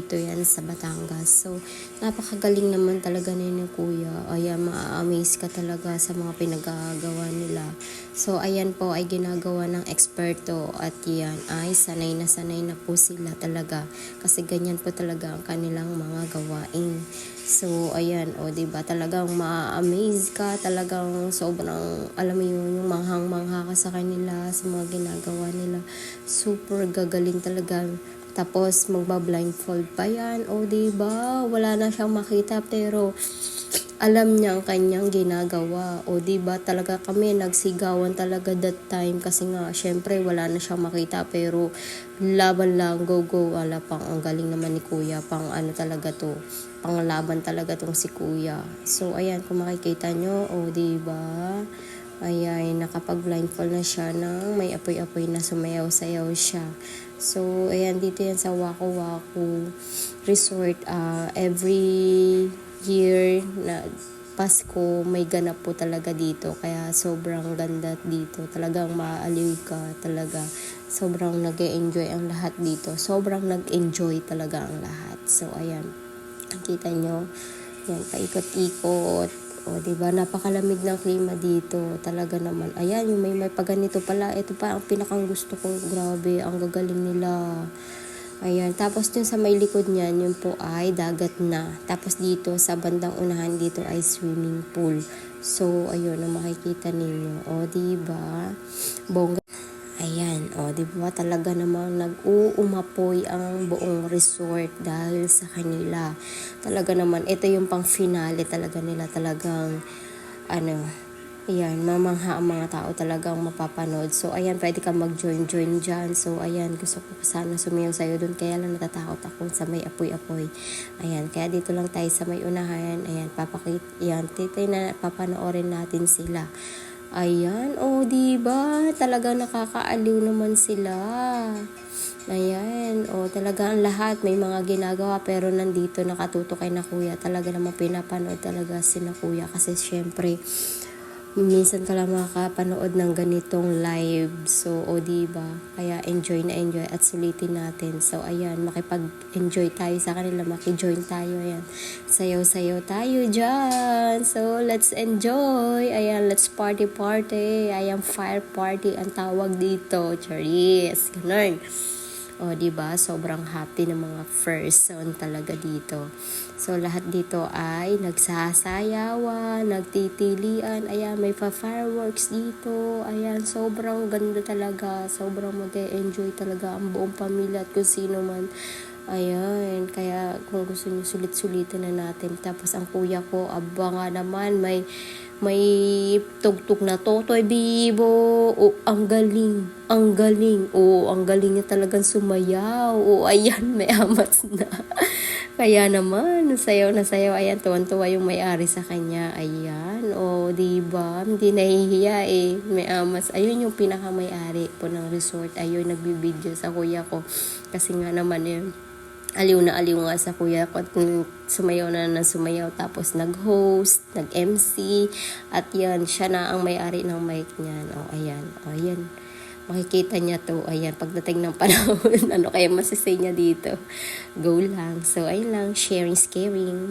dito yan sa Batangas. So, napakagaling naman talaga ni Kuya. Ayan, ma-amaze ka talaga sa mga pinagagawa nila. So, ayan po ay ginagawa ng eksperto at yan ay sanay na po sila talaga. Kasi ganyan po talaga ang kanilang mga gawain. So, ayan, o, diba, talagang ma-amaze ka, talagang sobrang, alam mo yun, yung manghang-mangha ka sa kanila, sa mga ginagawa nila. Super gagaling talaga. Tapos, magba-blindfold pa yan, o, diba, wala na siyang makita, pero alam niya ang kanyang ginagawa. O diba talaga kami nagsigawan talaga that time kasi nga syempre wala na siyang makita pero laban lang, go wala pang ang galing naman ni Kuya, pang ano talaga to, pang laban talaga tong si Kuya. So ayan, kung makikita nyo, o diba, ayan, nakapag-blindfold na siya ng may apoy-apoy na sumayaw-sayaw siya. So, ayan, dito yan sa Waku Waku Resort. Every year na Pasko, may ganap po talaga dito. Kaya sobrang ganda dito. Talagang maaaliw ka talaga. Sobrang nag-enjoy ang lahat dito. Sobrang nag-enjoy talaga ang lahat. So, ayan. Nakita nyo. Yan, paikot-ikot. O, diba? Napakalamig ng klima dito. Talaga naman. Ayan, yung may paganito pala. Ito pa ang pinakang gusto ko. Grabe, ang gagaling nila. Ayan. Tapos dun sa may likod niyan, yun po ay dagat na. Tapos dito, sa bandang unahan dito ay swimming pool. So, ayun, ang makikita ninyo. O, diba? Bongga. Ayan, o, diba talaga namang nag-uumapoy ang buong resort dahil sa kanila. Talaga naman, ito yung pang finale talaga nila. Talagang, ano, ayan, mamangha ang mga tao talagang mapapanood. So, ayan, pwede ka mag-join dyan. So, ayan, gusto ko sana sumayaw sa'yo dun. Kaya lang natatakot ako sa may apoy-apoy. Ayan, kaya dito lang tayo sa may unahan. Ayan, ayan, titay na papanoorin natin sila. Ayan, o, diba? Talagang nakakaaliw naman sila. Ayan, o, talaga ang lahat may mga ginagawa pero nandito nakatutok kay na Kuya. Talaga naman pinapanood talaga si na Kuya kasi syempre minsan ka lang makakapanood ng ganitong live. So, o, diba? Kaya enjoy na enjoy at sulitin natin. So, ayan, makipag-enjoy tayo sa kanila, makijoin tayo, ayan. Sayaw-sayaw tayo dyan. So, let's enjoy. Ayan, let's party. Ayan, fire party ang tawag dito. Charis. Ganun. O, diba? Sobrang happy ng mga person talaga dito. So, lahat dito ay nagsasayawan, nagtitilian. Ayan, may pa-fireworks dito. Ayan, sobrang ganda talaga. Sobrang mag-enjoy talaga ang buong pamilya at kung sino man. Ayan, kaya kung gusto nyo sulit-sulitin na natin. Tapos, ang kuya ko, aba nga naman, may tugtog na Totoy Bibo. O, ang galing. O, ang galing niya talagang sumayaw. O, ayan, may amats na. Kaya naman, sayaw na sayaw. Ayan, tuwan-tuwa yung may-ari sa kanya. Ayan, o, diba? Hindi nahihiya eh. May amats. Ayun yung pinaka-may-ari po ng resort. Ayun, nagbibideo sa kuya ko. Kasi nga naman yun. Aliw nga sa kuya ko at sumayaw na sumayaw tapos nag-host, nag-MC at yan, siya na ang may-ari ng mic niyan. O, ayan, makikita niya to, ayan, pagdating ng panahon, ano kaya masasay niya dito, go lang. So, ayun lang, sharing is caring.